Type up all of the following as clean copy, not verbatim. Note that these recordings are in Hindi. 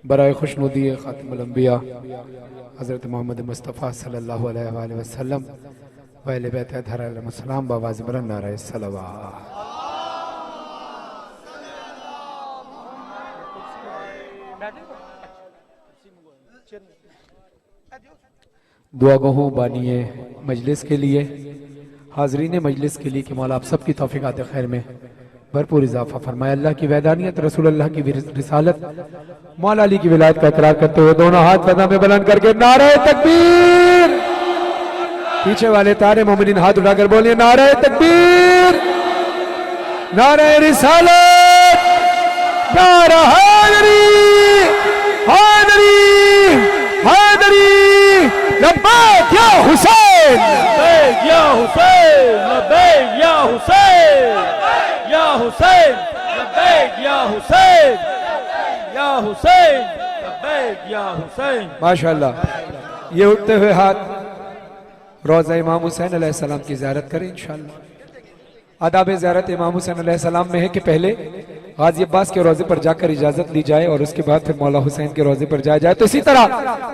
बराए खुशनुदी ख़ातिमुल अंबिया हज़रत मोहम्मद मुस्तफ़ा सल्लल्लाहु अलैहि वसल्लम व अहले बैत अतहर अलैहिस्सलाम बावाज़ बुलंद नारे सलवात। दुआ गो बानिए मजलिस के लिए, हाजरीन मजलिस के लिए कि मौला आप सबकी तौफीक़ात खैर में भरपूर इजाफा फरमाए। अल्लाह की वैदानियत, रसूल अल्लाह की रिसालत, मौला अली की विलायत का इकरार करते हुए दोनों हाथ फज़ा में बुलंद करके नारे तकबीर। पीछे वाले तारे मोमिनीन हाथ उठाकर बोलिए नारे तकबीर, नारे रिसालत, नारा हैदरी, हैदरी, हैदरी, लब्बैक या हुसैन, लब्बैक या हुसैन, लब्बैक या हुसैन, या हुसैन, लब्बैक या हुसैन, या हुसैन, लब्बैक या हुसैन। माशाअल्लाह। ये उठते हुए हाथ रोज़ा इमाम हुसैन अलैहिस्सलाम की ज़ियारत करें इंशाअल्लाह। आदाब ज़ियारत इमाम हुसैन अलैहिस्सलाम में है कि पहले गाजी अब्बास के रोज़े पर जाकर इजाज़त ली जाए और उसके बाद फिर मौला हुसैन के रोज़े पर जाया जाए। तो इसी तरह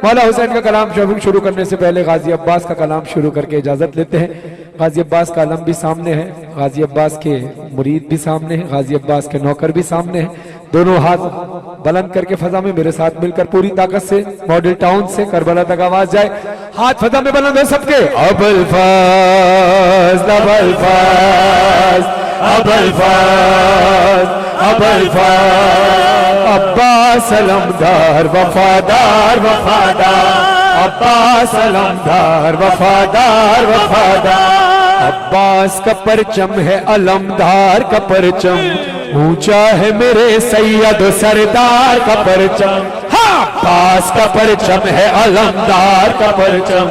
मौला हुसैन का कलाम शुरू करने से पहले गाजी अब्बास का कलाम शुरू करके इजाज़त लेते हैं। गाजी अब्बास का अलम भी सामने है, गाजी अब्बास के मुरीद भी सामने है, गाजी अब्बास के नौकर भी सामने है। दोनों हाथ बुलंद करके फजा में मेरे साथ मिलकर पूरी ताकत से मॉडल टाउन से करबला तक आवाज जाए। हाथ फजा में बुलंद है सबके। अबुल फाज़, अबुल फाज़, अबुल फाज़, अबुल फाज़, अब्बास अलमदार वफादार वफादार, अब्बास अलमदार वफादार वफादार। अब्बास का परचम है अलमदार का परचम, ऊंचा है मेरे सैयद सरदार का परचम। हाँ, अब्बास का परचम है अलमदार का परचम,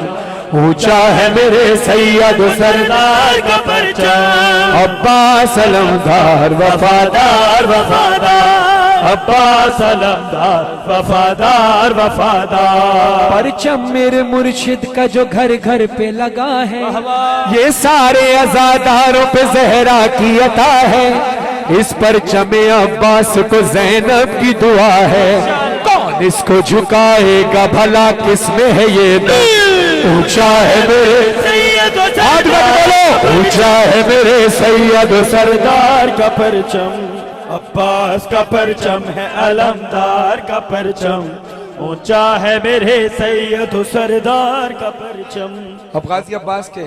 ऊंचा है मेरे सैयद सरदार का परचम। अब्बास अलमदार वफादार वफादार, अब्बास अलमदार वफादार वफादार। परचम मेरे मुर्शिद का जो घर घर पे लगा है, ये सारे अज़ादारों पे ज़हरा की अता है। इस परचमे अब्बास को ज़ैनब की दुआ है, कौन इसको झुकाएगा भला किसमें है ये दम। ऊंचा है मेरे सैयद, ऊंचा है मेरे सैयद सरदार का परचम, अब्बास का परचम है अलमदार का परचम, ऊंचा है मेरे सैयद सरदार का परचम। अब गाजी अब्बास के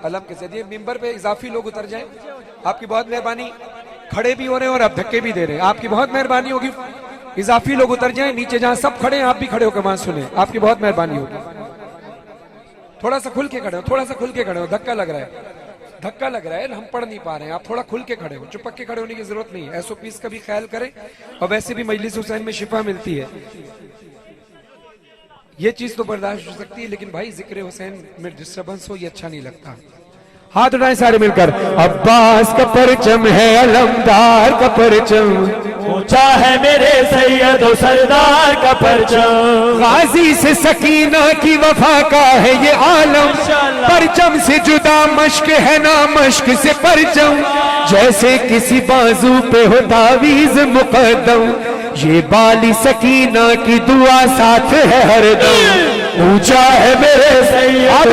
अलम के जरिए मिंबर पे इजाफी लोग उतर जाएं। आपकी बहुत मेहरबानी। खड़े भी हो रहे हैं और अब धक्के भी दे रहे हैं, आपकी बहुत मेहरबानी होगी। इजाफी लोग उतर जाएं, नीचे जहां सब खड़े हैं आप भी खड़े होकर वहां सुने, आपकी बहुत मेहरबानी होगी। थोड़ा सा खुल के खड़े हो, थोड़ा सा खुल के खड़े हो। धक्का लग रहा है, धक्का लग रहा है, हम पढ़ नहीं पा रहे हैं। आप थोड़ा खुल के खड़े हो, चुपक के खड़े होने की जरूरत नहीं है। SOPs का भी ख्याल करें। और वैसे भी मजलिस हुसैन में शिफा मिलती है, ये चीज तो बर्दाश्त हो सकती है, लेकिन भाई जिक्र हुसैन में डिस्टर्बेंस हो ये अच्छा नहीं लगता। हाथ उठाएं सारे मिलकर। अब्बास का परचम है अलमदार का परचम, ऊंचा है मेरे सैयद सरदार का परचम। गाजी से सकीना की वफा का है ये आलम, परचम से जुदा मश्क है ना मश्क से परचम। जैसे किसी बाजू पे हो तावीज मुकद्दम, ये बाली सकीना की दुआ साथ है हरदम। ऊंचा है मेरे सैयद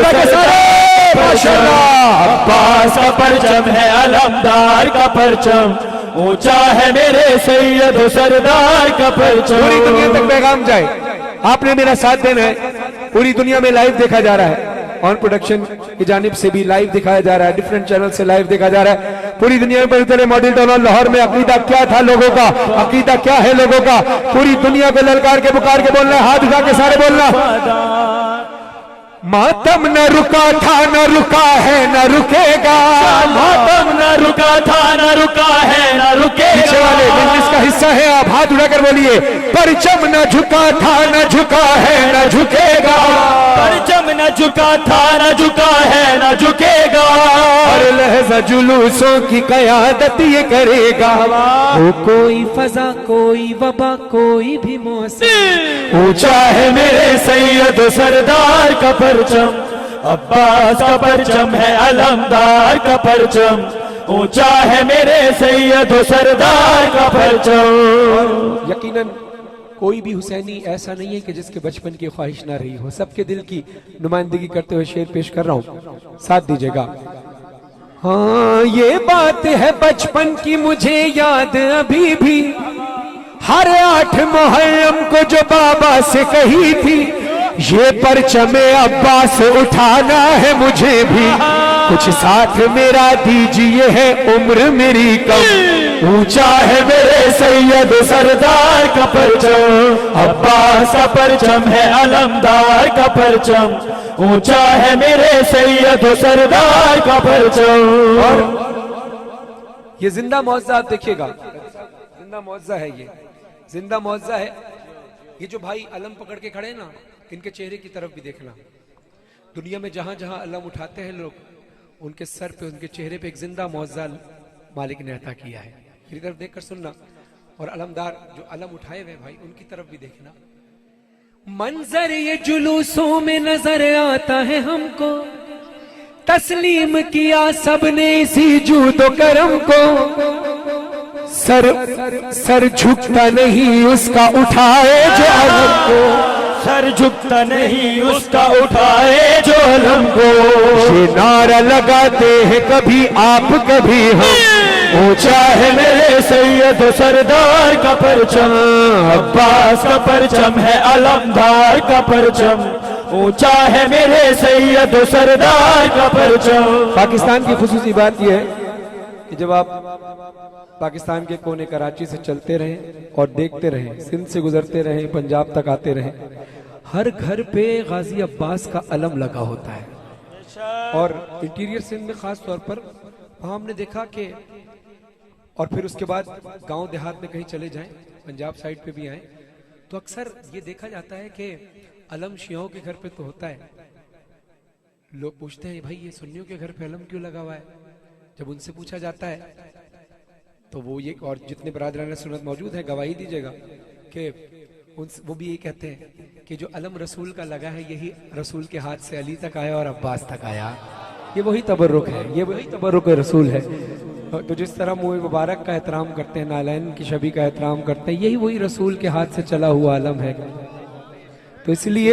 माशाअल्लाह। अब्बास का परचम है अलमदार का परचम, ऊंचा है मेरे सैयद सरदार का परचम। पूरी दुनिया तक पैगाम जाए, आपने मेरा साथ देना है। पूरी दुनिया में लाइव देखा जा रहा है, ऑन प्रोडक्शन की जानिब से भी लाइव दिखाया जा रहा है, डिफरेंट चैनल से लाइव देखा जा रहा है। पूरी दुनिया में चले मॉडल टाउन और लाहौर में अकीदा क्या था लोगों का, अकीदा क्या है लोगों का, पूरी दुनिया को ललकार के पुकार के बोलना है, हाथ उठा के सारे बोलना। मातम न रुका था न रुका है न रुकेगा, मातम न रुका था न रुका है न रुकेगा। पीछे वाले जिसका हिस्सा है आप हाथ उठाकर बोलिए। परचम न झुका था न झुका है न झुकेगा, परचम न झुका था न झुका है न झुकेगा। हर लहजा जुलूसों की क़यादत ये करेगा, हो कोई फजा कोई वबा कोई भी मौसम। ऊंचा है मेरे सैयद सरदार का परचम, अब्बास का परचम है अलमदार का परचम, ऊंचा है मेरे सैयद सरदार का परचम। यकीनन कोई भी हुसैनी ऐसा नहीं है कि जिसके बचपन की ख्वाहिश ना रही हो। सबके दिल की नुमाइंदगी करते हुए शेर पेश कर रहा हूं, साथ दीजिएगा। हाँ ये बात है बचपन की मुझे याद अभी भी, हर 8 मुहर्रम को जो बाबा से कही थी, ये परचमे अब्बास उठाना है मुझे भी, कुछ साथ मेरा दीजिए है उम्र मेरी कम, ऊंचा है मेरे सैयद सरदार का परचम, अब्बास का परचम है अलमदार का परचम, ऊंचा है मेरे सैयद सरदार का परचम। और ये जिंदा मौजा आप देखिएगा, जिंदा मौजा है, ये जिंदा मौजा है। ये जो भाई अलम पकड़ के खड़े हैं ना, इनके चेहरे की तरफ भी देखना। दुनिया में जहां जहां अलम उठाते हैं लोग, उनके सर पे, उनके चेहरे पे एक जिंदा मौजा मालिक ने अता किया है। मेरी तरफ देखकर सुनना, और अलमदार जो अलम उठाए हुए भाई, उनकी तरफ भी देखना। मंजर ये जुलूसों में नजर आता है हमको, तस्लीम किया सबने इसी जूदो करम को, सर झुकता नहीं उसका उठाए जो अलम को, सर झुकता नहीं उसका उठाए जो अलम को, ये नारा लगाते हैं कभी आप कभी हम, ऊंचा है मेरे सैयद सरदार का परचम, अब्बास का परचम है अलमदार का परचम, ऊंचा है मेरे सैयद सरदार का परचम। पाकिस्तान की खुसूसी बात यह है कि जब आप पाकिस्तान के कोने कराची से चलते रहें और देखते रहें, सिंध से गुजरते रहें, पंजाब तक आते रहें, हर घर पे गाजी अब्बास का अलम लगा होता है। और इंटीरियर सिंध में खास तौर पर वहां हमने देखा कि, और फिर उसके बाद गांव देहात में कहीं चले जाएं, पंजाब साइड पे भी आए, तो अक्सर ये देखा जाता है कि अलम शियाओं के घर पे तो होता है। लोग पूछते हैं भाई ये सुन्नियों के घर पे अलम क्यों लगा हुआ है? जब उनसे पूछा जाता है तो वो ये, और जितने बरादरान सुन्नत मौजूद है गवाही दीजिएगा कि वो भी ये कहते हैं कि जो अलम रसूल का लगा है, यही रसूल के हाथ से अली तक आया और अब्बास तक आया। ये वही तबर्रुक है, ये वही तबर्रुक रसूल है। तो जिस तरह मुए मुबारक का एहतराम करते हैं, नालैन की शबी का एहतराम करते हैं, यही वही रसूल के हाथ से चला हुआ अलम है। तो इसलिए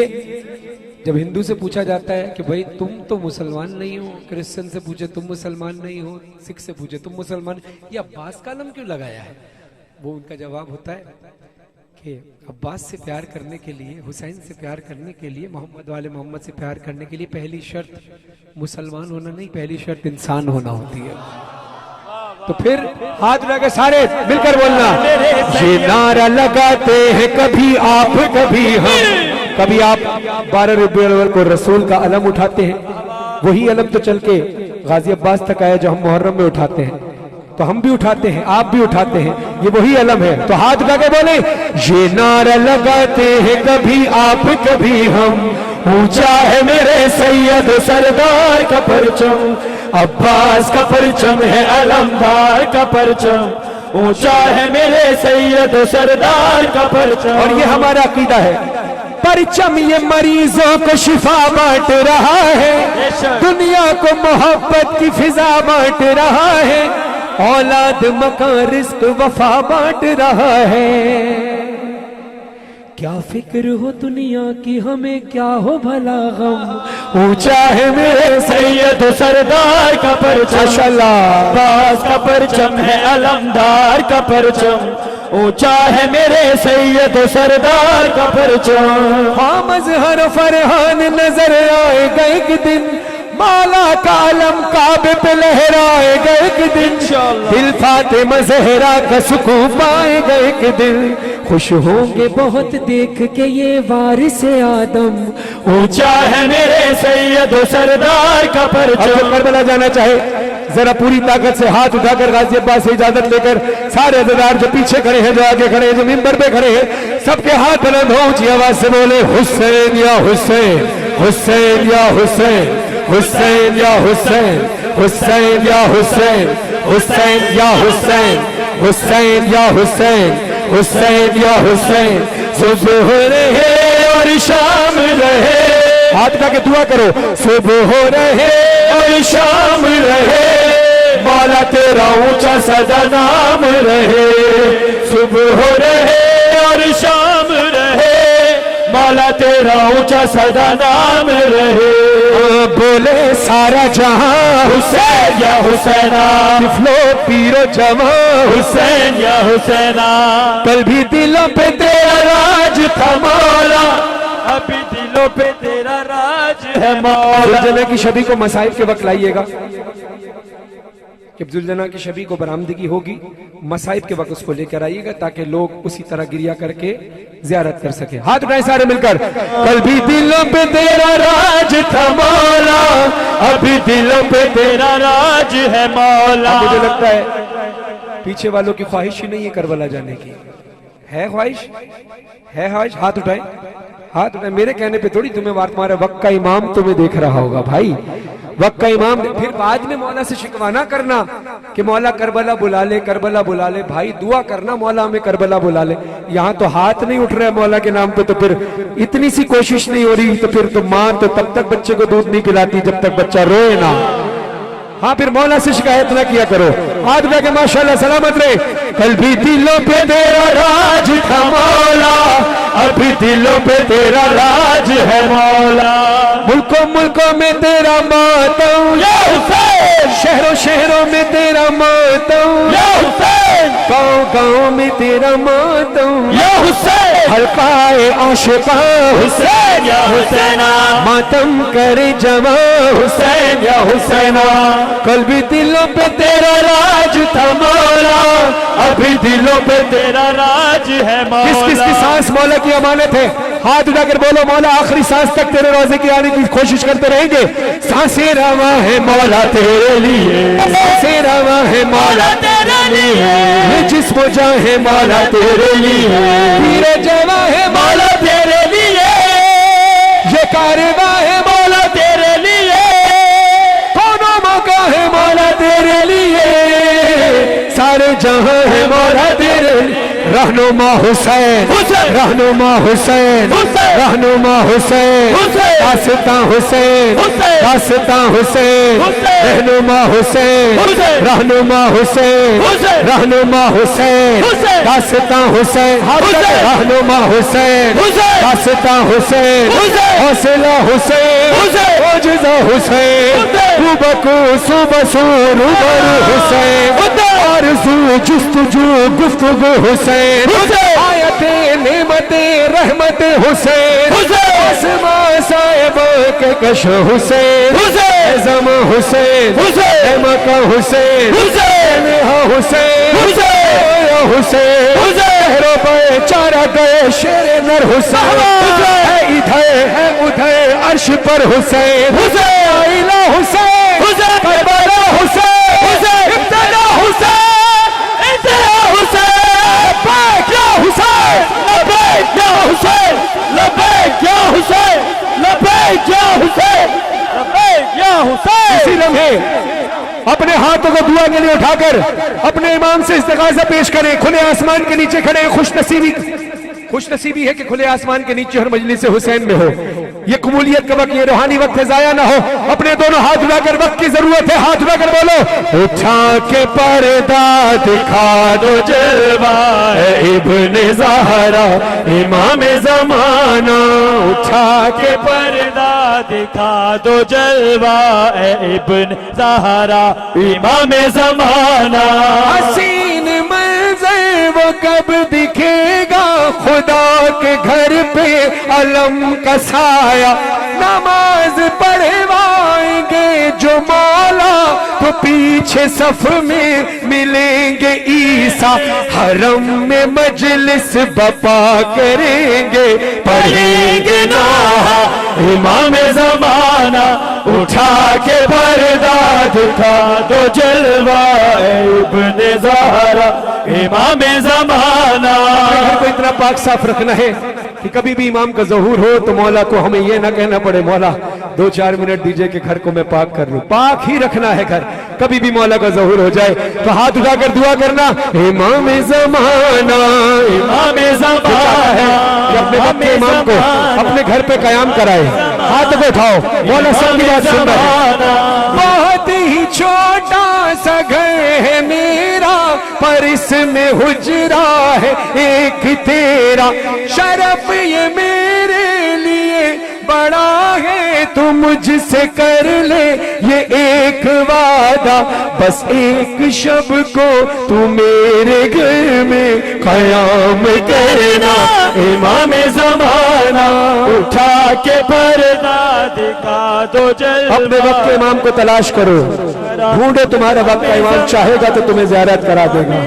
जब हिंदू से पूछा जाता है कि भाई तुम तो मुसलमान नहीं हो, क्रिश्चियन से पूछे तुम मुसलमान नहीं हो, सिख से पूछे तुम मुसलमान, ये अब्बास का अलम क्यों लगाया है? वो उनका जवाब होता है कि अब्बास से प्यार करने के लिए, हुसैन से प्यार करने के लिए, मोहम्मद वाले मोहम्मद से प्यार करने के लिए पहली शर्त मुसलमान होना नहीं, पहली शर्त इंसान होना होती है। तो फिर हाथ उठा के सारे मिलकर बोलना, ये नारा लगाते हैं कभी आप कभी हम। कभी आप 12 रबीउल अव्वल को रसूल का अलम उठाते हैं, वही अलम तो चल के गाजी अब्बास तक आया जो हम मुहर्रम में उठाते हैं। तो हम भी उठाते हैं, आप भी उठाते हैं, ये वही अलम है। तो हाथ उठा के बोले, ये नारा लगाते हैं कभी आप कभी हम, ऊंचा है मेरे सैयद सरदार का परचम, अब्बास का परचम है अलमदार का परचम, ऊंचा है मेरे सैयद सरदार का परचम। और ये हमारा अकीदा है। परचम ये मरीजों को शिफा बांट रहा है, दुनिया को मोहब्बत की फिजा बांट रहा है, औलाद मकान रिस्क वफा बांट रहा है। क्या फिक्र हो दुनिया की हमें, क्या हो भला गम, ऊंचा है मेरे सैयद सरदार का परचम, अब्बास का परचम है अलमदार का परचम, ऊंचा है मेरे सैयद सरदार का परचम। हाँ मजहर फरहान नजर आएगा एक दिन, माला का अलम काबे पे लहराएगा एक दिन, दिल फातिमा ज़हरा का सुकून पाएगा एक दिन, खुश होंगे बहुत देख के ये वारिस आदम, ऊंचा है मेरे सैयद सरदार का परचम। करबला जाना चाहे जरा पूरी ताकत से हाथ उठाकर गाजी अब्बास से इजाजत लेकर सारे अज़ादार जो पीछे खड़े हैं, जो आगे खड़े हैं, जो मिंबर पे खड़े हैं, सबके हाथ बुलंद हो, ऊंची आवाज से बोले हुसैन या हुसैन, हुसैन या हुसैन, हुसैन या हुसैन, हुसैन या हुसैन, हुसैन या हुसैन, हुसैन या हुसैन, हुसैन या हुसैन। सुबह हो रहे और शाम रहे, हाथ उठा के दुआ करो, सुबह हो रहे और शाम रहे, मौला तेरा ऊंचा सदा नाम रहे, सुबह हो रहे और शाम मौला तेरा ऊंचा सदा नाम रहे। बोले सारा जहां हुसैन या हुसैना, तिफलो पीरो जवां हुसैन या हुसैना। कल भी दिलों पे तेरा राज था मौला, अभी दिलों पे तेरा राज है मौला। जुलजना की शबी को मसाइब के वक्त लाइएगा कि जुलजना की शबी को बरामदगी होगी, मसाइब के वक्त उसको लेकर आइएगा ताकि लोग उसी तरह गिरिया करके जियारत कर सके। हाथ उठाए सारे मिलकर। कल भी दिलों पे तेरा राज था मौला, अभी दिलों पे तेरा राज है मौला। मुझे लगता है पीछे वालों की ख्वाहिश ही नहीं है करबला जाने की, है ख्वाहिश? है ख्वाहिश? हाथ उठाए, हाथ उठाए। मेरे कहने पे थोड़ी तुम्हें वार तुम्हारे वक्त का इमाम तुम्हें देख रहा होगा भाई, वक्त का इमाम। फिर बाद में मौला से शिकवाना करना कि मौला करबला बुला ले, करबला बुला ले। भाई दुआ करना मौला हमें करबला बुला ले। यहाँ तो हाथ नहीं उठ रहा है मौला के नाम पे, तो फिर इतनी सी कोशिश नहीं हो रही, तो फिर तो माँ तो तब तक बच्चे को दूध नहीं पिलाती जब तक बच्चा रोए ना। हाँ, फिर मौला से शिकायत ना किया करो। हाथ उठा के माशाल्लाह सलामत रहे। कल भी दिलों पे तेरा राज था मौला, अभी दिलों पे तेरा राज है मौला। मुल्कों मुल्कों में तेरा मातम या हुसैन, शहरों शहरों में तेरा मातम या हुसैन, गाँव गाँव में तेरा मातम या हुसैन, हल्काए आशिका हुसैन या हुसैना। मातम करे जवां हुसैन या हुसैना। कल भी दिलों पे तेरा राज था मौला, अभी दिलों पे तेरा राज है मौला। किस किस की सांस मौला की अमानत है? हाथ उठाकर बोलो मौला आखिरी सांस तक तेरे रोजे की आने की कोशिश करते रहेंगे। सांसें रवा है मौला तेरे लिए, सांसें रवा है मौला तेरे लिए, ये जिस्म जान है मौला तेरे लिए, हीरे जवा है मौला तेरे लिए, ये कारवा है मौला तेरे लिए, कोनो मौका है मौला तेरे लिए, सारे जहां है मौला तेरे लिए। रहनुमा हुसैन, रहनुमा हुसैन, रहनुमा हुसैन, दास्तां हुसैन, दास्तां हुसैन, रहनुमा हुसैन, रहनुमा हुसैन, रहनुमा हुसैन, दास्तां हुसैन, रहनुमा हुसैन, दास्तां हुसैन, हौसला हुसैन, मौजज़ा हुसैन, रूबकू सुबसू रूबरू हुसैन, आरज़ू जुस्तजू गुफ्तगू हुसैन, आयते नेमते रहमत हुसैन, आसमां साहिब के कश हुसैन, ज़म हुसैन, मका हुसैन, नेहा हुसैन, हुसैन, शहरों पे चारा गए शेर नर हुसैन, है इधर है उधर अर्श पर हुसैन, आइला हुसैन, करबला हुसैन, इब्तिदा हुसैन, इंतहा हुसैन, लब्बैक या हुसैन, लब्बैक या हुसैन, लब्बैक या हुसैन, लब्बैक या हुसैन, लब्बैक या हुसैन। इसी लम्हे अपने हाथों को दुआ के लिए उठाकर अपने इमाम से इस्तिग़ासा पेश करें। खुले आसमान के नीचे खड़े हैं, खुशनसीबी है कि खुले आसमान के नीचे हर मजलिस हुसैन में हो। ये कबूलियत का वक्त, ये रूहानी वक्त है, जाया ना हो। अपने दोनों हाथ उठाकर, वक्त की जरूरत है, हाथ उठाकर बोलो उठा के पर्दा दिखा दो जलवा इब्ने ज़हरा इमाम ज़माना, उठा के पर्दा दिखा दो जलवा इब्ने ज़हरा इमाम ज़माना। हसीन मंज़र वो कब दिखेगा, खुदा के घर पे अलम का साया, नमाज पढ़वाएंगे जो मौला, तो पीछे सफ में मिलेंगे ईसा, हरम में मजलिस बपा करेंगे, पढ़ेंगे नाहा इमाम ज़माना, उठा के पर्दा दिखा दो जलवा इब्ने ज़हरा इमाम ज़माना। को इतना पाक साफ रखना है कि कभी भी इमाम का ज़हूर हो तो मौला को हमें ये ना कहना पड़े मौला 2-4 मिनट दीजिए कि घर को मैं पाक कर लूं। पाक ही रखना है घर, कभी भी मौला का ज़हूर हो जाए तो हाथ उठाकर दुआ करना, इमाम ज़माना, इमाम ज़माना, अपने इमाम को अपने घर पे कयाम कराए। हाथ को उठाओ, मौला सबकी बात सुन रहे हैं। बहुत ही छोटा सा घर है मेरा, पर इसमें हुजरा है एक तेरा, शरफ ये मेरे के तू मुझसे कर ले ये एक वादा, बस एक शब को तू मेरे घर में क़याम करना इमाम ज़माना, उठा के पर्दा दिखा दो जलवा। अपने वक्त के इमाम को तलाश करो, ढूंढो तुम्हारा वक्त का इमाम, चाहेगा तो तुम्हें ज़ियारत करा देगा।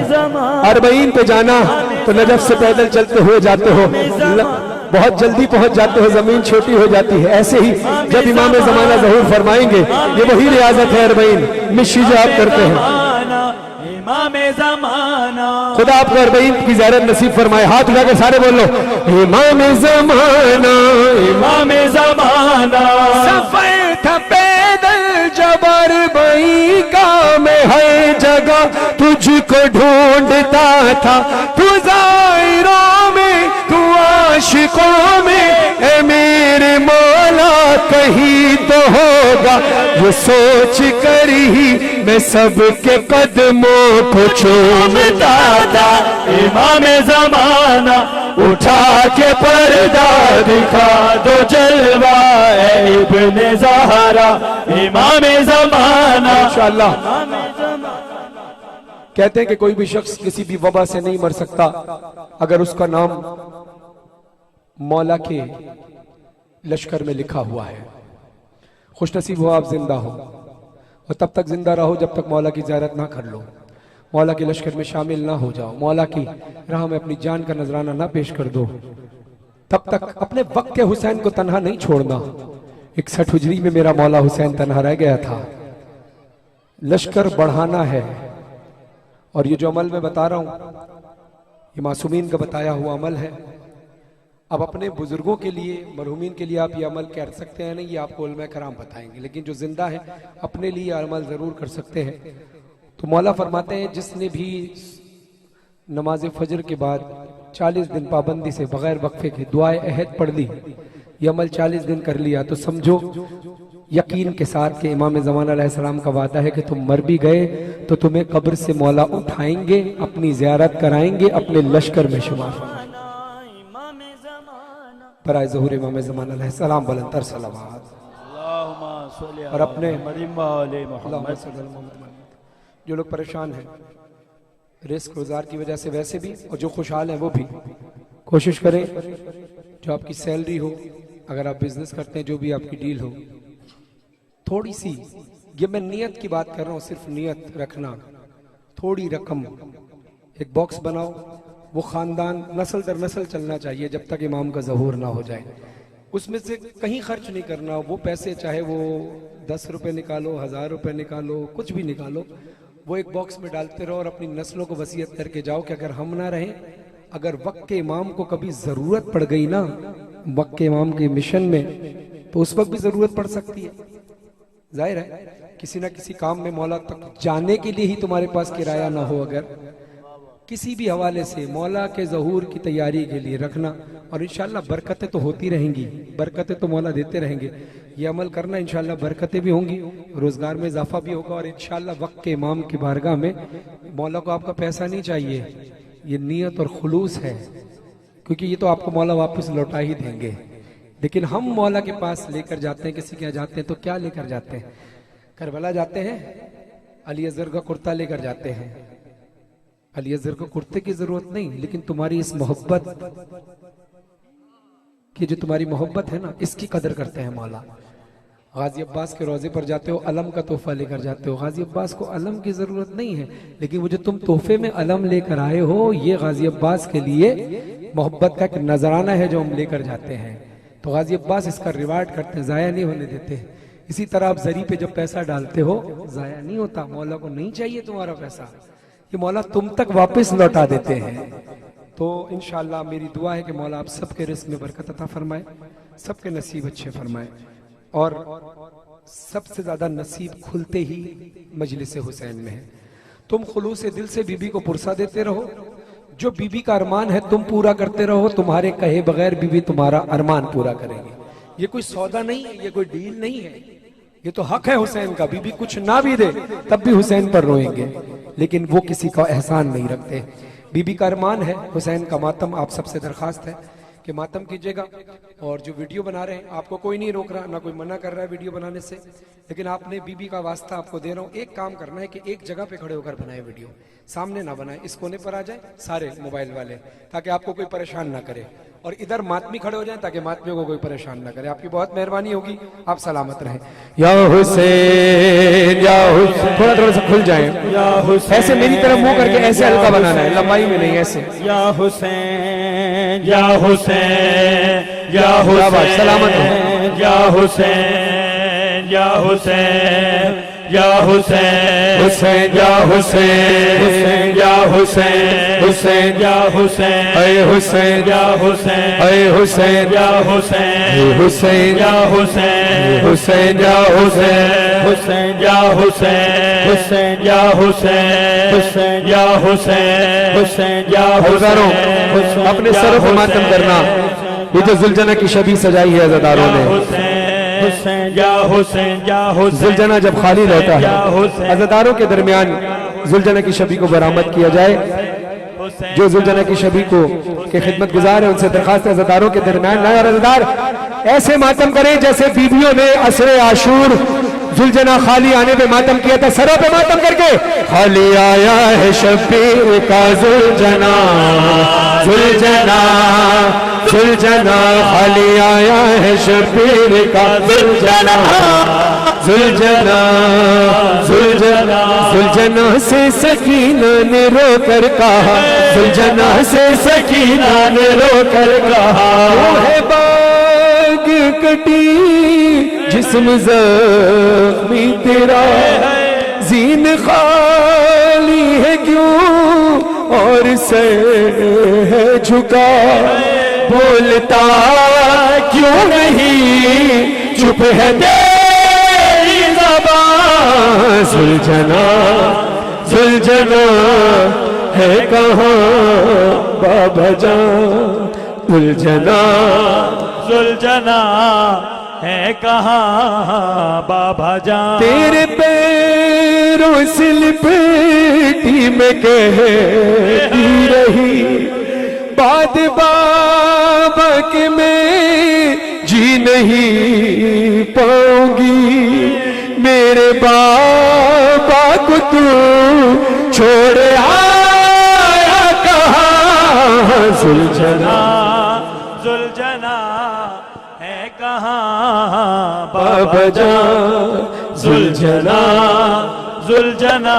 अरबईन पे जाना तो नजफ से पैदल चलते हुए जाते हो, बहुत जल्दी पहुंच जाते हो, जमीन छोटी हो जाती है। ऐसे ही जब इमाम ज़माना ज़हूर फरमाएंगे, ये वही रियाजत है अरबईन, मिशी जो आप करते हैं। इमाम ज़माना, खुदा आपको अरबईन की ज़ियारत नसीब फरमाए। हाथ उठाकर सारे बोल लो, इमाम ज़माना, इमाम ज़माना। सफर था पैदल जब अरबईन का, मैं हर जगह तुझको ढूंढता था, तू ज़ाहिरों में, तू आशिकों में, ए मेरे मौला कहीं तो होगा, ये सोच कर ही मैं सबके कदमों को चूमता था। इमाम ज़माना, उठा के पर्दा दिखा दो जलवा, ऐ इब्ने ज़हरा इमाम ज़माना। इंशाअल्लाह कहते हैं कि कोई भी शख्स किसी भी वबा से नहीं मर सकता अगर उसका नाम मौला के लश्कर में लिखा हुआ है। खुशनसीब हो आप जिंदा हो, और तब तक जिंदा रहो जब तक मौला की ज़ियारत ना कर लो, मौला के लश्कर में शामिल ना हो जाओ, मौला की राह में अपनी जान का नजराना ना पेश कर दो, तब तक अपने वक्त के हुसैन को तन्हा नहीं छोड़ना। 61 हिजरी में मेरा मौला हुसैन तन्हा रह गया था। लश्कर बढ़ाना है, और ये जो अमल मैं बता रहा हूं ये मासूमीन का बताया हुआ अमल है। अब अपने बुजुर्गों के लिए, मरहूमीन के लिए आप ये अमल कर सकते हैं नहीं, ये आपको उलमा कराम बताएंगे, लेकिन जो जिंदा है अपने लिए अमल जरूर कर सकते हैं। तो मौला फरमाते हैं, जिसने भी नमाज फजर के बाद 40 दिन पाबंदी से बगैर वक्फे के दुआए अहद पढ़ ली, ये अमल 40 दिन कर लिया, तो समझो यकीन के साथ कि इमाम ज़माना अलैहिस्सलाम का वादा है कि तुम मर भी गए तो तुम्हें कब्र से मौला उठाएंगे, अपनी ज़ियारत कराएंगे, अपने लश्कर में शुमार पर ज़हूर इमाम ज़माना अलैहिस्सलाम बुलंदतर सलावत। और अपने जो लोग परेशान हैं रिस्क रोज़गार की वजह से वैसे भी, और जो खुशहाल हैं वो भी, कोशिश करें जो आपकी सैलरी हो, अगर आप बिजनेस करते हैं, जो भी आपकी डील हो, थोड़ी सी, ये मैं नियत की बात कर रहा हूँ, सिर्फ नियत रखना, थोड़ी रकम एक बॉक्स बनाओ, वो खानदान नस्ल दर नस्ल चलना चाहिए जब तक इमाम का ज़हूर ना हो जाए। उसमें से कहीं खर्च नहीं करना, वो पैसे चाहे वो 10 रुपये निकालो, 1000 रुपये निकालो, कुछ भी निकालो, वो एक बॉक्स में डालते रहो और अपनी नस्लों को वसीयत करके जाओ कि अगर हम ना रहें, अगर वक्त के इमाम को कभी ज़रूरत पड़ गई ना, वक्त के इमाम के मिशन में, तो उस वक्त भी ज़रूरत पड़ सकती है। जाहिर है किसी ना किसी काम में मौला तक जाने के लिए ही तुम्हारे पास किराया ना हो, अगर किसी भी हवाले से मौला के ज़हूर की तैयारी के लिए रखना, और इंशाअल्लाह बरकतें तो होती रहेंगी, बरकतें तो मौला देते रहेंगे। ये अमल करना, इंशाअल्लाह बरकतें भी होंगी, रोज़गार में इजाफा भी होगा, और इंशाअल्लाह वक्त के इमाम की बारगाह में मौला को आपका पैसा नहीं चाहिए, ये नियत और खुलूस है, क्योंकि ये तो आपको मौला वापस लौटा ही देंगे। लेकिन हम मौला के पास लेकर जाते हैं, किसी के यहाँ जाते हैं तो क्या लेकर जाते हैं? करबला जाते हैं, अली अज़हर का कुर्ता लेकर जाते हैं। अली अज़हर को कुर्ते की जरूरत नहीं, लेकिन तुम्हारी इस मोहब्बत की, जो तुम्हारी मोहब्बत है ना, इसकी कदर करते हैं मौला। गाजी अब्बास के रोजे पर जाते हो, अलम का तोहफा लेकर जाते हो। गाजी अब्बास को अलम की जरूरत नहीं है, लेकिन वो जो तुम तोहफे में अलम लेकर आए हो, ये गाजी अब्बास के लिए मोहब्बत का एक नजराना है जो हम लेकर जाते हैं। तो गाजी अब्बास इसका रिवार्ड करते हैं, जाया नहीं होने देते। इसी तरह आप जरी पे जब पैसा डालते हो, जाया नहीं होता, मौला को नहीं चाहिए तुम्हारा पैसा, ये मौला तुम तक वापस लौटा देते हैं। तो इंशाअल्लाह मेरी दुआ है कि मौला आप सबके रिस्क में बरकत अता फरमाए, सबके नसीब अच्छे फरमाए, और सबसे ज्यादा नसीब खुलते ही मजलिस हुसैन में है। तुम खुलूस दिल से बीबी को पुरसा देते रहो, जो बीबी का अरमान है तुम पूरा करते रहो, तुम्हारे कहे बगैर बीबी तुम्हारा अरमान पूरा करेंगे। ये कोई सौदा नहीं है, ये कोई डील नहीं है, ये तो हक है हुसैन का। बीबी कुछ ना भी दे तब भी हुसैन पर रोएंगे, लेकिन वो किसी का एहसान नहीं रखते। बीबी का अरमान है, हुसैन का मातम। आप सबसे दरखास्त है कि मातम कीजिएगा। और जो वीडियो बना रहे हैं आपको कोई नहीं रोक रहा, ना कोई मना कर रहा है वीडियो बनाने से, लेकिन आपने बीबी का वास्ता आपको दे रहा हूँ, एक काम करना है कि एक जगह पे खड़े होकर बनाए वीडियो, सामने ना बनाए, इस कोने पर आ जाए सारे मोबाइल वाले, ताकि आपको कोई परेशान ना करे, और इधर मातमी खड़े हो जाएं ताकि मातमियों को कोई परेशान ना करे। आपकी बहुत मेहरबानी होगी, आप सलामत रहें। या हुसैन या हुसैन, थोड़ा थोड़ा सा खुल जाए, या हुसैन, ऐसे मेरी तरफ मुंह करके ऐसे हल्का बनाना है, लंबाई में नहीं, ऐसे। या हुसैन या हुसैन या हुसैन, सलामत हो। या हुसैन या हुसैन या हुसैन, हुसैन या हुसैन, हुसैन या हुसैन, हुसैन या हुसैन, अय हुसैन, या हुसैन, अय हुसैन, या हुसैन, हुसैन, या हुसैन, हुसैन या हुसैन, हुसैन या हुसैन, हुसैन या हुसैन, हुसैन या हुसैन, हुसैन या हज़ारों हुसैन, अपने सरों पे मातम करना। ये जो जुलजना की शबी सजाई है अज़ादारों ने, हुसैन या हुसैन या हुसैन, जुलजना जब खाली रहता है, अज़ादारों के दरमियान जुलजना की शबी को बरामद किया जाए। जो जुलजना की शबी को के खिदमत गुजार है उनसे दरखास्त है अज़ादारों के दरमियान नए और अज़ादार ऐसे मातम करें जैसे बीवियों ने असरे आशूर जुलजना खाली आने पे मातम किया था, सरों पे मातम करके। खाली आया है शबीर का जुलजना, जुलजना, जुलजना, खाली आया है शबीर का जुलजना, जुलजना, जुलजना, जुलजना से सकीना ने रोकर कहा, जुलजना से सकीना ने रोकर कहा, वो है बाग कटी जिस्म ज़ख्मी तेरा, जीन खाली है क्यों और सर है झुका, बोलता क्यों नहीं चुप है तेरी ज़बान, सुलझना, सुलझना है कहाँ बाबा जान, सुलझना, सुलझना है कहाँ बाबा जान, तेरे पैरों से लिपटी में कहती रही, बाद बाबा के मैं जी नहीं पाऊंगी, मेरे बाबा को तू छोड़ आया कहाँ, सुलझना, सुलझना है कहाँ बाबा जान, सुलझना, सुलझना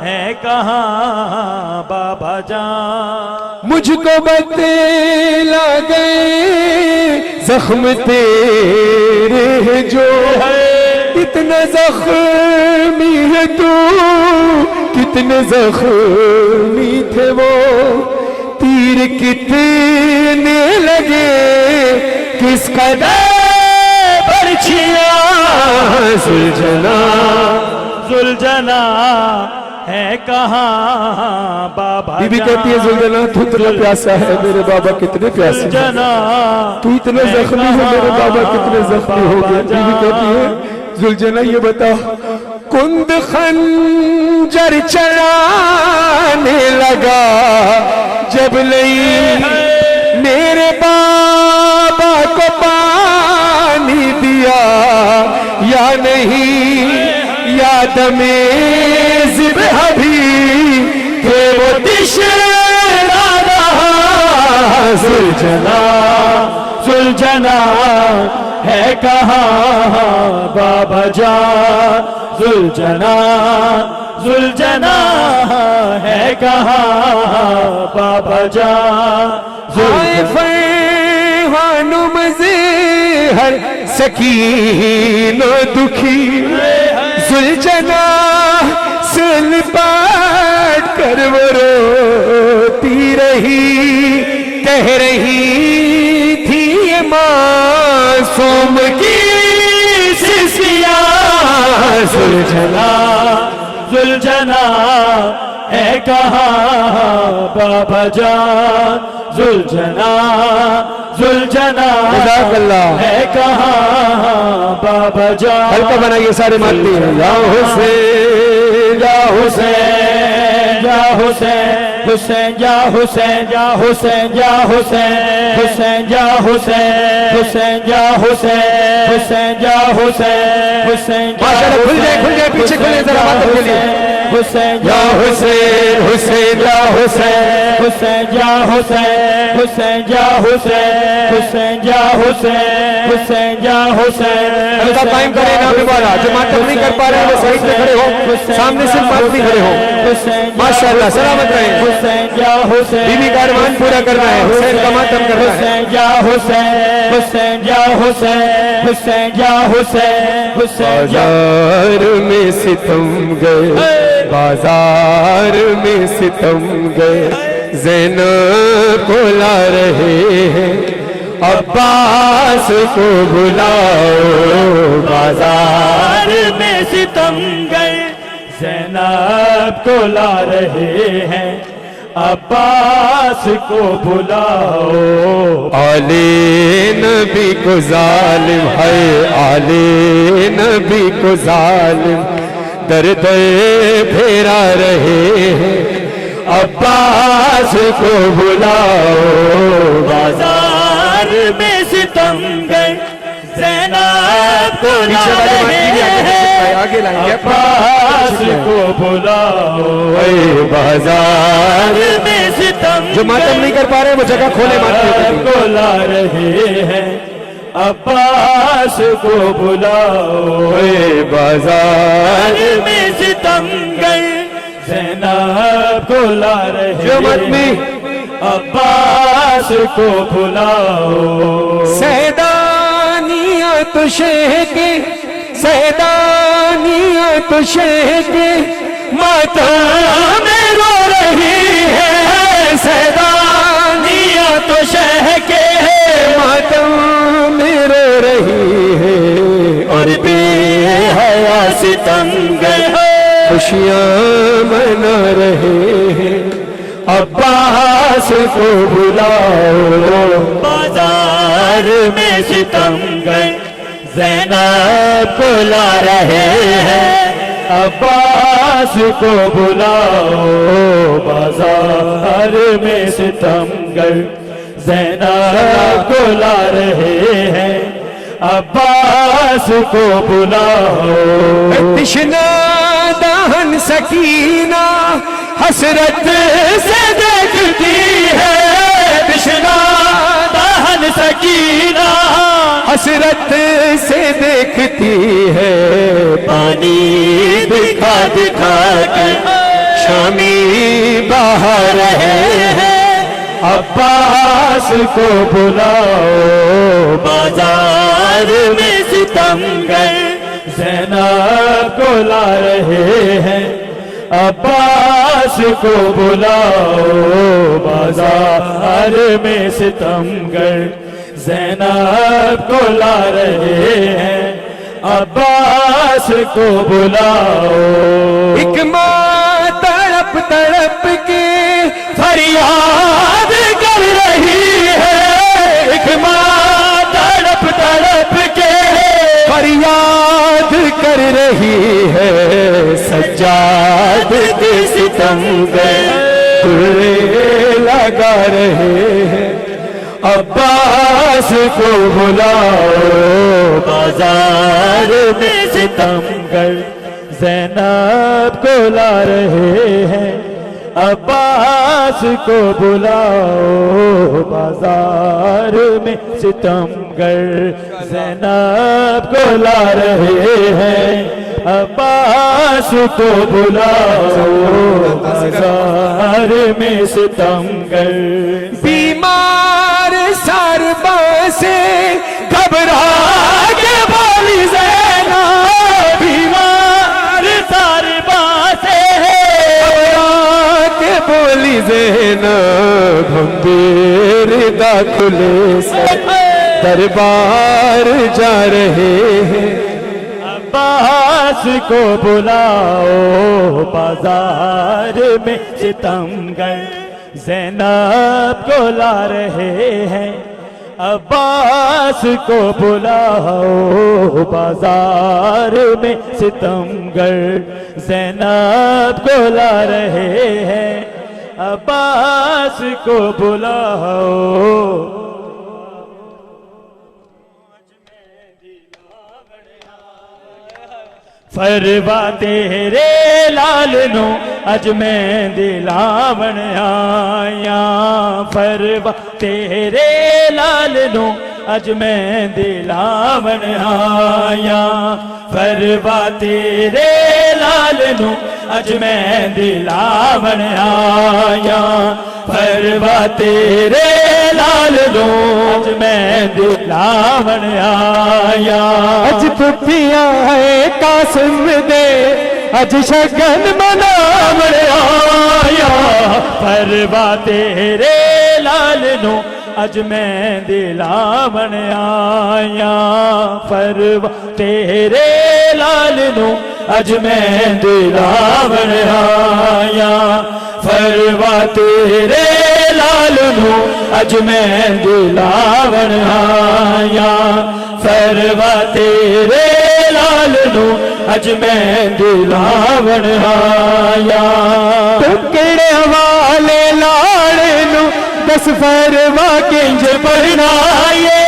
है कहाँ बाबा जान, मुझको बतला गए जख्म तेरे हैं जो है, इतना जख्मी है तू, कितने जख्मी थे वो, तीर कितने लगे किस कदर बरछियां, सुलझना, सुलझना है कहाँ बाबा बीबी कहती है जुलझना तू इतना प्यासा है, मेरे बाबा कितने प्यासे, सुलझना तू इतने जख्मी है, मेरे बाबा कितने जख्मी हो गए। बीबी कहती है जुलझना ये बता, कुंद खंजर चलाने लगा जब नहीं मेरे बाबा को पानी दिया या नहीं, याद में जिब भी थे वो दिशा रहा, सुलझना, सुलझना है कहाँ बाबा जान, सुलझना, सुलझना है कहाँ बाबा जान, फरहानुम हर सकीनो दुखी, सुलझना सुल पाट कर वो रोती रही, कह रही थी ये मासूम की सिसिया, सुलझना, सुलझना है कहाँ बाबा जान, सुलझना, सुलझना है कहाँ बाबा जान, हल्का बनाइए सारे मानते हैं, या हुसैन, या हुसैन, जा हुसैन, हुसैन जा हुसैन, जा हुसैन जा हुसैन, हुसैन जा हुसैन, हुसैन जा हुसैन, हुसैन जा हुसैन, हुसैन माशाअल्लाह। खुल जाए पीछे खुले जरा मातम के लिए। हुसैन जा हुसैन, हुसैन जा हुसैन, हुसैन जा हुसैन, हुसैन जा हुसैन, हुसैन जा हुसैन, हुसैन जा हुसैन। अल्लाह कायम करे ना दोबारा। जो मातम नहीं कर पा रहे हैं वो साइड पे खड़े हो, सामने सिर्फ मातमी खड़े हो। माशाअल्लाह सलामत रहे। हुसैन जा हुसैन, बीवी का अरमान पूरा करना है, हुसैन का मातम करना है। हुसैन जा हुसैन, हुसैन जा हुसैन, हुसैन जा हुसैन, हुसैन जा। बाजार में सितम गए, बाजार में सितम गए, ज़ैनब को ला रहे हैं, अब्बास को बुलाओ। बाजार में सितम गए, ज़ैनब को ला रहे हैं, अब्बास को बुलाओ। आले नबी को जालिम है, आले नबी को जालिम दर दर फेरा रहे हैं, अब्बास को बुलाओ। बाजार में सितम गए, ज़ैनब को ला रहे हैं, आगे लाएंगे, अब्बास को बुलाओ। बाजार में सितम जो मातम नहीं कर पा रहे वो जगह खोले मातम को ला रहे हैं, अब्बास को बुलाओ। बाजार में सितम गए, ज़ैनब को ला रहे जो मातमी अब्बास को बुलाओ। सैदानिया तो शेके, सैदानिया तो शेके, मातम में रो रही है। सैदानिया तो शेके, मातम में रो रही है, और बेहया सितम गए खुशियाँ मना रहे हैं, अब्बास को बुलाओ। बाजार में सितम गए, ज़ैनब को ला रहे हैं, अब्बास को बुलाओ। बाजार में सितम गए, ज़ैनब को ला रहे हैं, अब्बास को बुलाओ। तिश्ना दहन सकीना हसरत से देखती है, तिश्ना दहन सकीना हसरत से देखती है, पानी दिखा दिखा के शामी बाहर रहे हैं, अब्बास को बुलाओ। बाजार में सितम गए, ज़ैनब को ला रहे हैं, अब्बास को बुलाओ। बाजार में सितम गए, ज़ैनब को ला रहे हैं, अब्बास को बुलाओ। एक माँ तड़प तड़प के फरियाद कर रही है, एक माँ तड़प तड़प के फरियाद कर रही है, सज्जाद के सितम गए लगा रहे हैं, अब्बास को बुलाओ। बाजार में सितम गए, ज़ैनब को ला रहे हैं, अब्बास को बुलाओ। बाजार में सितम गए, ज़ैनब को ला रहे हैं, अब्बास को बुलाओ। बाजार में सितम गए, बीमार सरबा से घबरा के बोली ज़ैनब, बीमार सरबा से घबरा के बोली ज़ैनब, हम बेरिदा खुले से दरबार जा रहे हैं, अब्बास को बुलाओ। बाजार में सितम गए, ज़ैनब को ला रहे हैं, अब्बास को बुलाओ बाजार में सितमगर ज़ैनब को ला रहे हैं अब्बास को बुलाओ फरवा तेरे लाल नो अज मैं दिलावन आया फरवा तेरे लाल नो अज मैं दिलावन आया फरवा तेरे लाल नो अज मैं दिलावन आया फरवा तेरे लाल नो अज मैं दिलावन आया अज पुफिया है कासिम दे अज शगन मनावन आया फरवा तेरे लाल नो अज मैं दिलावन आया फरवा तेरे लाल नो अज मैं दिलावन आया फरवा तेरे लाल नो अज मैं दिलावन आया फरवा तेरे लाल नो अज मैं दिलावन आया टुकड़े वाले लाल नु दस फरवा किंज बनाए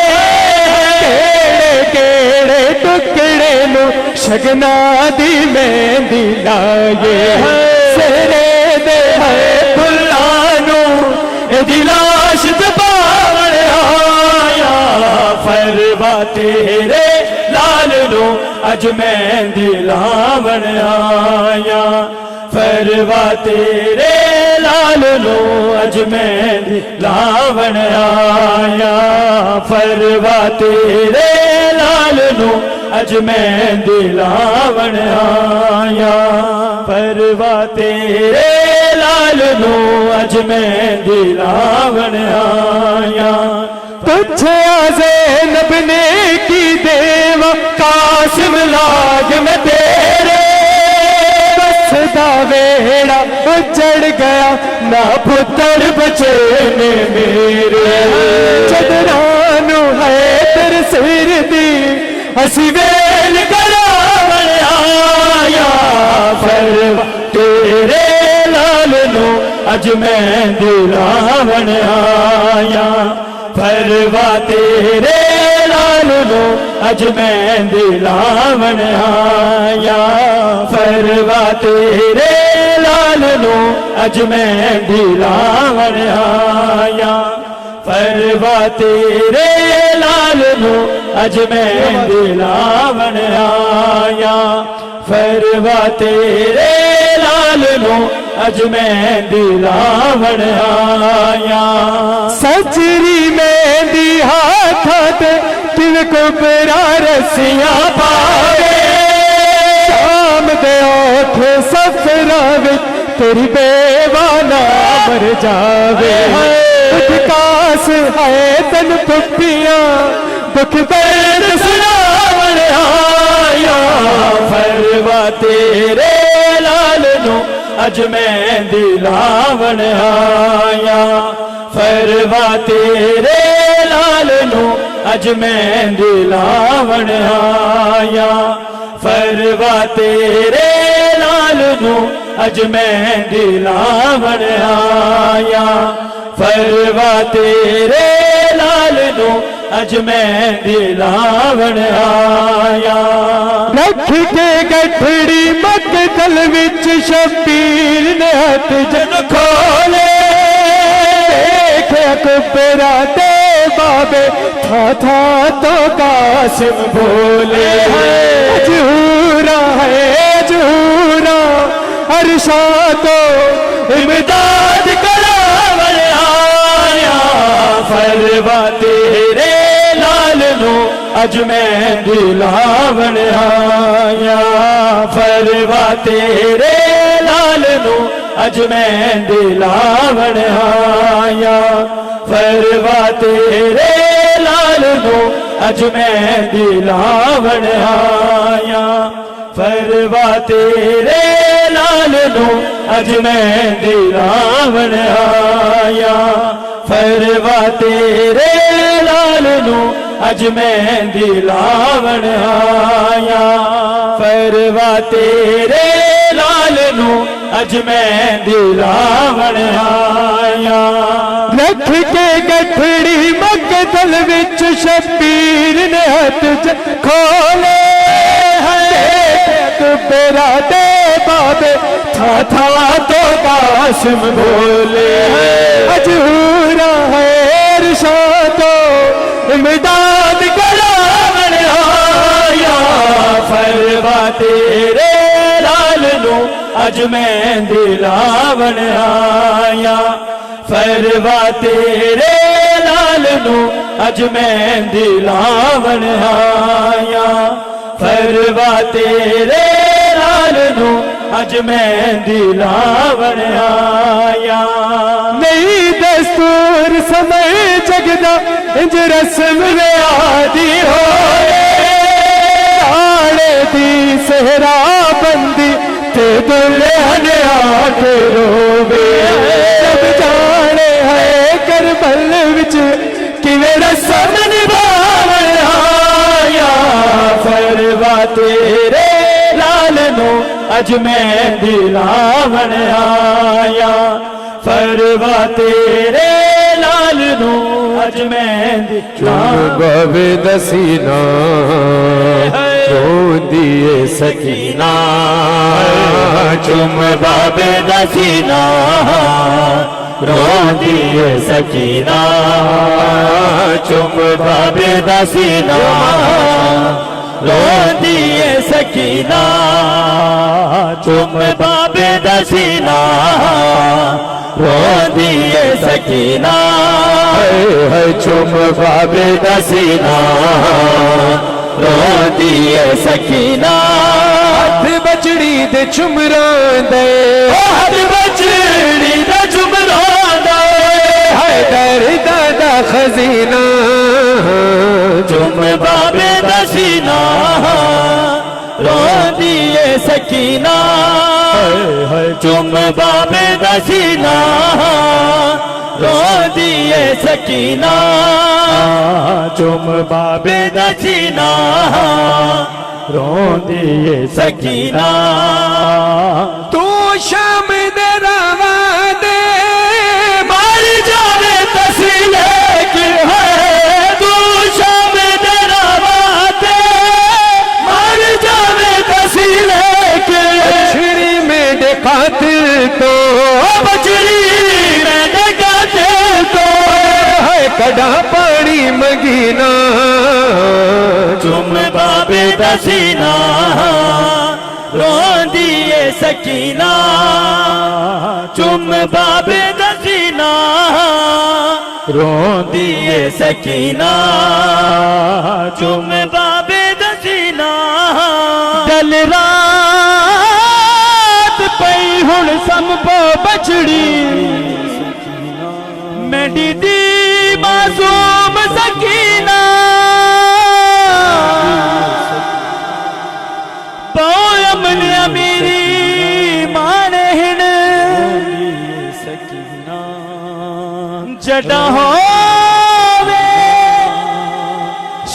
केड़े केड़े टुकड़े नु शगना दी मेहंदी लाए सिरे दे है फुल्लानू एदी लाश दबावन आया फरवा तेरे लाल नो अज मैं दिलावन आया फरवा तेरे लाल नो अज मैं दिलावन आया फरवा तेरे लाल नो अज मैं दिलावन आया फरवा तेरे लाल नो अज मैं दिलावन आया तुझे ज़ैनब ने की देवा कासिम लाग में तेरे बस दा वेड़ा उजड़ गया ना पुत्र बचे ने मेरे चदरानू है तेरे सिर दी हसी वेल करावन आया फरवा तेरे लाल नो अज मैं दिलावन आया फरवा तेरे लाल नो अज मैं दिलावन आया फरवा तेरे लाल नो अज मैं दिलावन आया फरवा तेरे लाल नो अज मैं दिलावन आया फरवा तेरे लाल नो अज मैं दिलावन आया सजरी मेहंदी हाथ तिल कुबरा रसियां पावे शाम दे ओठ सफरा विच तेरी बेवाना मर जावे उदकास है तन पुपियां दुख दर्द सुनावन आया फरवा तेरे लाल नो अज मैं दिलावन आया फरवा तेरे लाल नो अज मैं दिलावन आया फरवा तेरे लाल नो अज मैं दिलावन आया फरवा तेरे लाल नो अज मैं दिलावन आया रख के गठड़ी मकतल विच शबीर ने हथ जन खोले देखे कुबरा दे बाबे था तो कासिम बोले जूरा है जूरा अरशा तो इमदाद करावन आया फरवा तेरे लाल नो अज मैं दिलावन आया फरवा तेरे लाल नो अज मैं दिलावन आया फरवा तेरे लाल नो अज मैं दिलावन आया फरवा तेरे लाल नो अज मैं दिलावन आया फरवा तेरे लाल नू अज मेहंदी लावण आया फरवा तेरे लाल नू अज मेहंदी लावण आया रख के गठड़ी मकदल विच शबीर ने हथ खोले बेरा दे बाबे था तो कासिम बोले अजूरा है इरशादो इमदाद करावण आया फरवा तेरे लाल नू अज मेहंदी लावण आया फरवा तेरे लाल नू अज मेहंदी लावण आया फरवा तेरे लाल नू अज मेहंदी लावण आया नहीं दस्तूर समय जगदा इंज रस्म आदि हो आड़े दी सहरा बंदी ते दुल्हन आके रोवे सब जाने है करबल विच किवें रस्म निभावण आया फरवा तेरे लाल नू अज मेहंदी लावण आया फरवा तेरे लाल नू अज मेहंदी बाबे दसीना रोंदिए सकीना चुम बाबे दसीना रोंदिए सकीना चुम बाबे दसीना रोंदिए सकीना चुम बाबे दसीना रोंदिए सकीना है चुम बाबे दसीना रोंदिए सकीना हथ बचड़ी दे चुमरांदे हथ बचड़ी दे चुमरांदे है दर्द दा खजीना चुम बाबे दसीना रोंदिए सकीना चुम बाबे दसीना रोंदिए सकीना चुम बाबे दसीना रोंदिए सकीना तू शाम दे रवा दे मार जावे तसीले की है तू शाम दे रवा दे मार जावे तसीले के बछड़ी में देखा दिल तो बचड़ी में देखा दिल तो है कड़ा पानी मगीना चुम बाबे दसीना रोंदिए सकीना चुम बाबे दसीना रोंदिए सकीना चुम बाबे दसीना दल रात पई हुण संभो बछड़ी मेरी दी मासूम सकीना अमन अमीरी मान हिण सकीना जड़ा होवे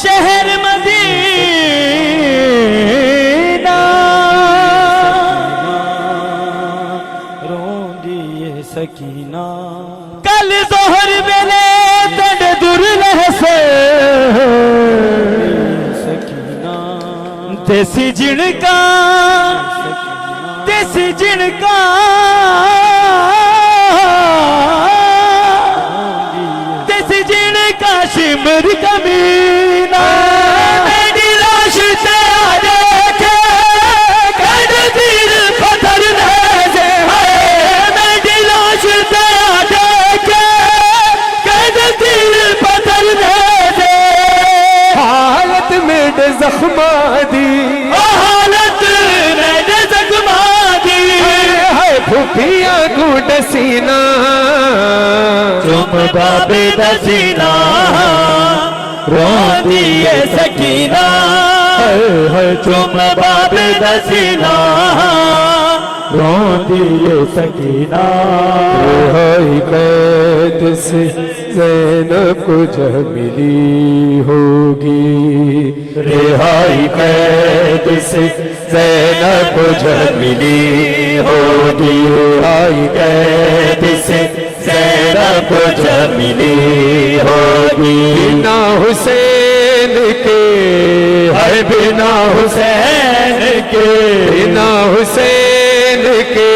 शहर मदीना रोंदिए सकीना कल जोहर वेले तड़ दुर्लह से सकीना देसी जिणका देसी जिणका देसी जिणका शिमर कमीना मेरी लाश से देखे कड़ तीर पत्थर से है मेरी लाश से देखे कड़ तीर पत्थर से हालत में जख्मा दी हालत में जख्मा दी है फुफिया को डसीना चुम बाबे दसीना रोंदिए सकीना चुम बाबे दसीना रोती ये सकीना। रिहाई कैद से ज़ैनब को जब मिली होगी, रिहाई कैद से ज़ैनब को जब मिली होगी, रिहाई कैद से ज़ैनब को जब मिली होगी। बिना हुसैन के, है बिना हुसैन के, बिना हुसैन के,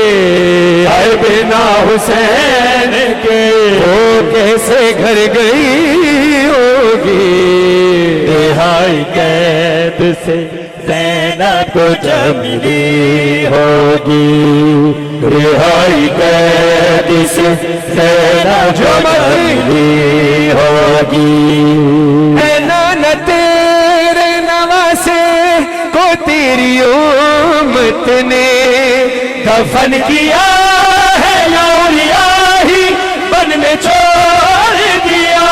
है बिना हुसैन के, वो कैसे घर गई होगी। रिहाई कैद से ज़ैनब को जब मिली होगी, रिहाई कैद से ज़ैनब को जब मिली होगी। नाना तेरे नवासे को तेरी उम्मत ने दफन किया है या ही बन में छोड़ दिया।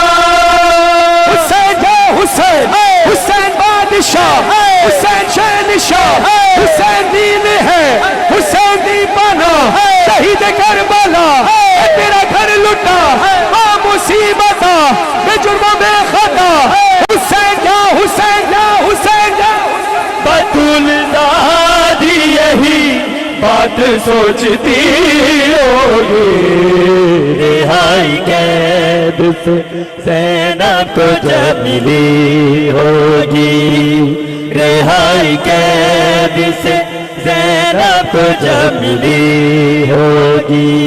हुसैन जा हुसैन, हुसैन बादशाह, हुसैन शहंशाह, हुसैन दीन है, हुसैन दीवाना, शहीद करबला, तेरा घर लुटा, मां मुसीबत बेजुर्मों में खता। हुसैन जा हुसैन जा हुसैन जा। बतूल दादी यही बात सोचती होगी, रिहाई कैद से ज़ैनब को जब मिली होगी, रिहाई कैद से ज़ैनब को जब मिली होगी,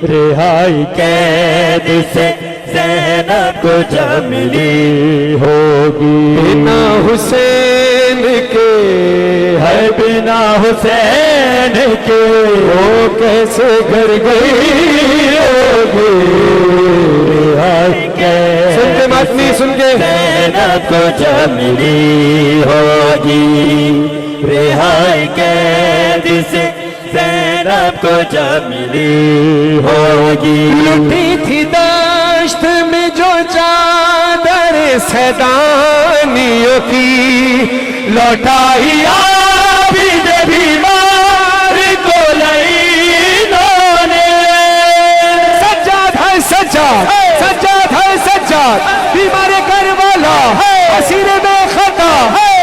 रिहाई कैद से ज़ैनब को जब मिली होगी। बिना हुसैन के, है बिना हुसैन के, वो कैसे घर गई होगी। रिहाई कैद सुन के मातमी सुन के, ज़ैनब को जब मिली होगी, रिहाई कैद से ज़ैनब को जब मिली होगी। लुटी थी दश्त में जो चादर सैदानियों की, लौटाई आबिद बीमार को लईनों ने। सज्जाद है सज्जाद, सज्जाद है सज्जाद, बीमार करबला, असीर में खता,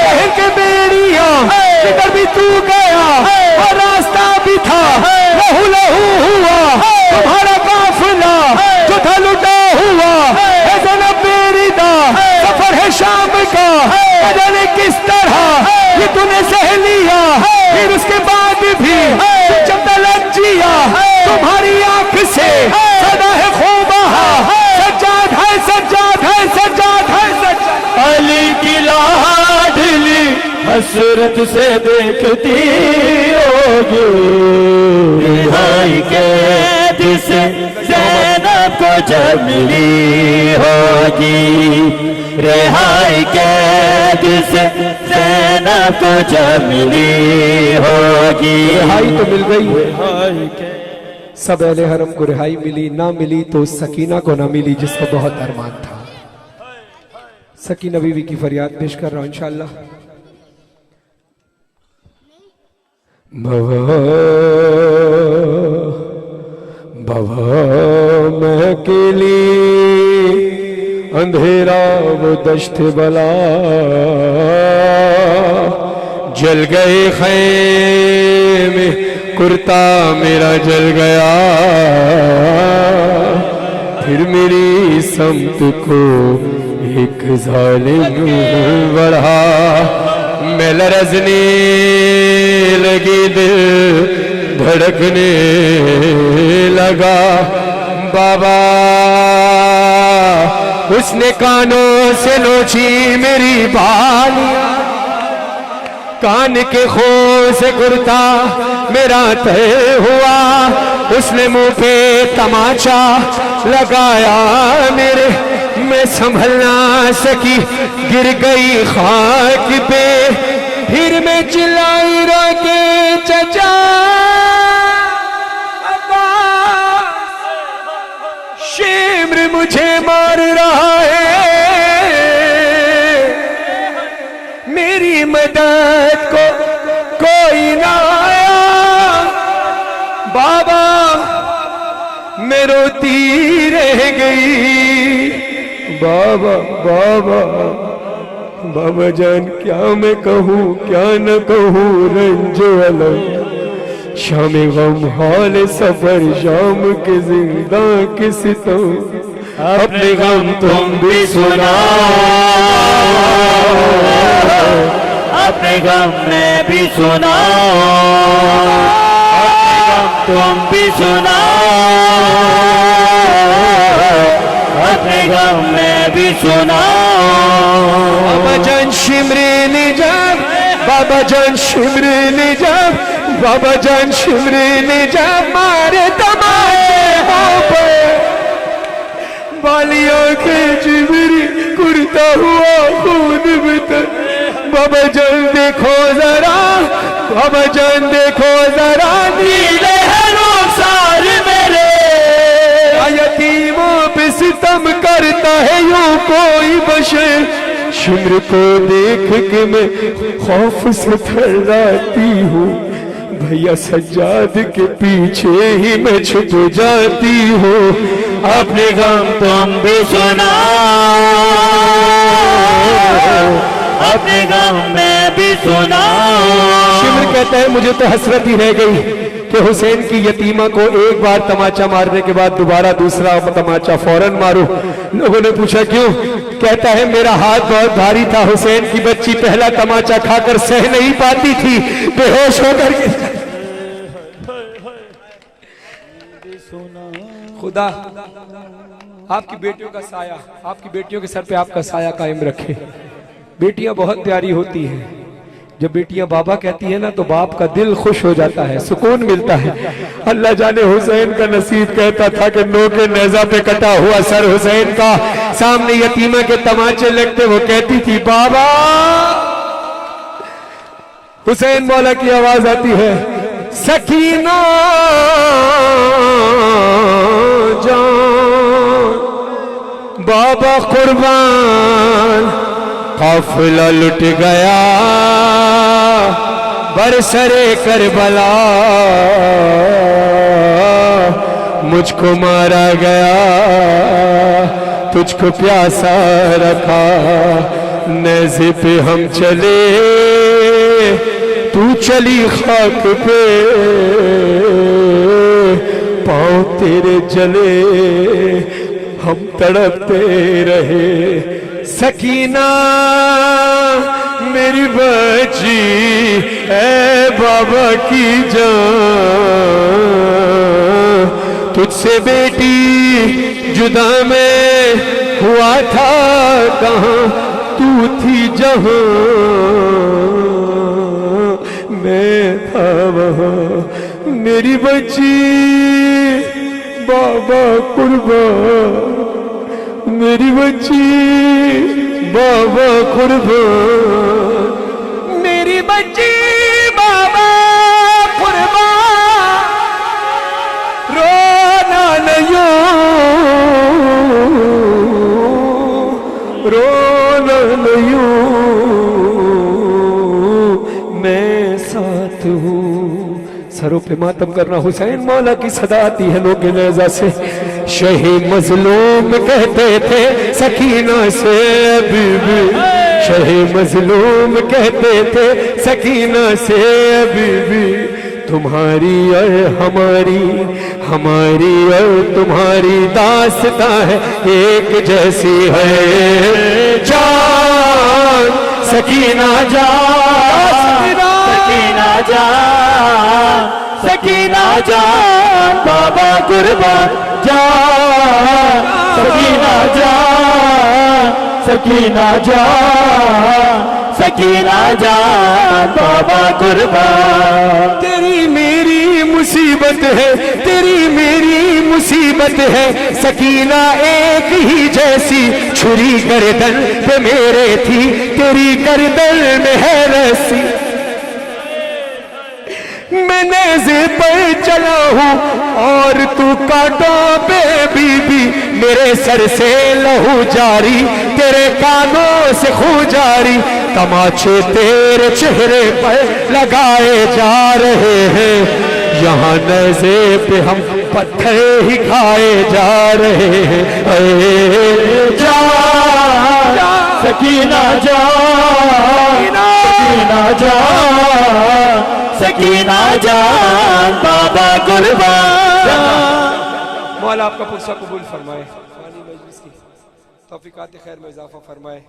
कहर के बेड़ियां, जिधर भी तू गया और रास्ता भी था, लहू लहू हुआ तुम्हारा काफिला, जो था लुटा हुआ है ज़ैनब बेरिदा। सफर है शाम का, न जाने किस तरह ये तूने सह लिया, फिर उसके बाद भी जब तलक जिया, तुम्हारी आंख से सदा है खूब बहा। सज्जाद है सज्जाद है सज्जाद है सज्जाद। अली की लाडली हसरत से देखती होगी, रिहाई कैद से ज़ैनब को जब मिली होगी, रिहाई कैद से ज़ैनब को जब मिली होगी। रिहाई तो मिल गई, सब अहले हरम को रिहाई मिली, ना मिली तो सकीना को ना मिली जिसको बहुत अरमान था। सकीना बीवी की फरियाद पेश कर रहा हूं इंशाअल्लाह। बाबा मैं अकेली अंधेरा वो दश्त बला, जल गए खैमे कुर्ता मेरा जल गया, फिर मेरी समत को एक जालिम बढ़ा, मैं लरजने लगी दिल धड़कने लगा। बाबा उसने कानों से नोची मेरी बालियां, कान के खो से कुर्ता मेरा तय हुआ, उसने मुंह पे तमाचा लगाया मेरे, मैं संभल ना सकी गिर गई खाक पे, फिर मैं चिल्लाई रोके चचा शेम्र मुझे मार रहा है, मेरी मदद को कोई ना आया, बाबा बाबा बाबा जान क्या मैं कहूँ क्या न कहूँ रंज अलग शाम गम हाल सफर शाम के जिंदा के सितम अपने गम तुम भी सुनाओ अपने गम में भी सुनाओ अपने गम तुम भी सुनाओ अपने गम में भी सुनाओ। बाबा जान शिमरे निजाम बाबा जान शिमरे निजाम बाबा जान शिमरे निजाम मारे तमाशे बालियों के जिबरी कुर्ता हुआ खून बितर बाबा जान देखो जरा बाबा जान देखो जरा नीले हैं रुखसार मेरे यतीमों पे सितम करता है यूं कोई बशर शिमर को देख के मैं खौफ से थर्राती हूँ भैया सज्जाद के पीछे ही मैं छुप जाती हूँ अपने गम तुम भी सुनाओ अपने गम में भी सुनाओ। शिमर कहता है मुझे तो हसरत ही रह गई कि हुसैन की यतीमा को एक बार तमाचा मारने के बाद दोबारा दूसरा तमाचा फौरन मारो। लोगों ने पूछा क्यों? कहता है मेरा हाथ बहुत भारी था हुसैन की बच्ची पहला तमाचा खाकर सह नहीं पाती थी बेहोश होकर खुदा आपकी बेटियों का साया आपकी बेटियों के सर पे आपका साया कायम रखे। बेटियां बहुत प्यारी होती हैं जब बेटियां बाबा कहती है ना तो बाप का दिल खुश हो जाता है सुकून मिलता है। अल्लाह जाने हुसैन का नसीब कहता था कि नो के नेजा पे कटा हुआ सर हुसैन का सामने यतीमा के तमाचे लगते वो कहती थी बाबा। हुसैन मौला की आवाज आती है सकीना जान बाबा कुर्बान काफिला लुट गया बरसरे करबला मुझको मारा गया तुझको प्यासा रखा नेज़े पे हम चले तू चली खाक पे पाँव तेरे जले हम तड़पते रहे। सकीना मेरी बच्ची ऐ बाबा की जान तुझसे बेटी जुदा में हुआ था कहाँ तू थी जहाँ मैं था वहाँ मेरी बच्ची बाबा कुर्बान मेरी बच्ची बाबा कुर्बान मेरी बच्ची बाबा कुर्बान रोना नहीं रोना नहीं मैं साथ हूँ। सरों पे मातम करना हुसैन मौला की सदा आती है लोग नेज़ा से। शहे मजलूम कहते थे सकीना से बीबी शहे मजलूम कहते थे सकीना से बीबी तुम्हारी और हमारी और तुम्हारी दास्तां है एक जैसी है जान सकीना जान सकीना जान सकीना जान बाबा कुर्बान जान सकीना जान सकीना जान सकीना जान बाबा कुर्बान। तेरी मेरी मुसीबत है तेरी मेरी मुसीबत है सकीना एक ही जैसी छुरी गर्दन पे मेरे थी तेरी गर्दन में है रस्सी मैं नेज़े पर चला हूँ और तू कांटों पे बीबी मेरे सर से लहू जारी तेरे कानों से खून जारी तमाचे तेरे चेहरे पर लगाए जा रहे हैं यहाँ नेज़े पे हम पत्थर ही खाए जा रहे हैं। सकीना जान, सकीना जान, सकीना जान, बाबा कुर्बान। मौला आपका पुरसा कबूल फरमाए, पानी मजलिस की तौफीकात खैर में इजाफा फरमाए,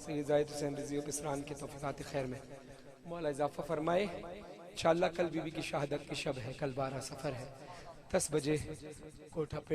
सैयद जाहिद हुसैन रज़ी बिसरान के तौफीकात खैर में मौला इजाफा फरमाए। इंशाअल्लाह कल बीबी की शहादत की शब है, कल 12 सफ़र है, 10 बजे कोठा पे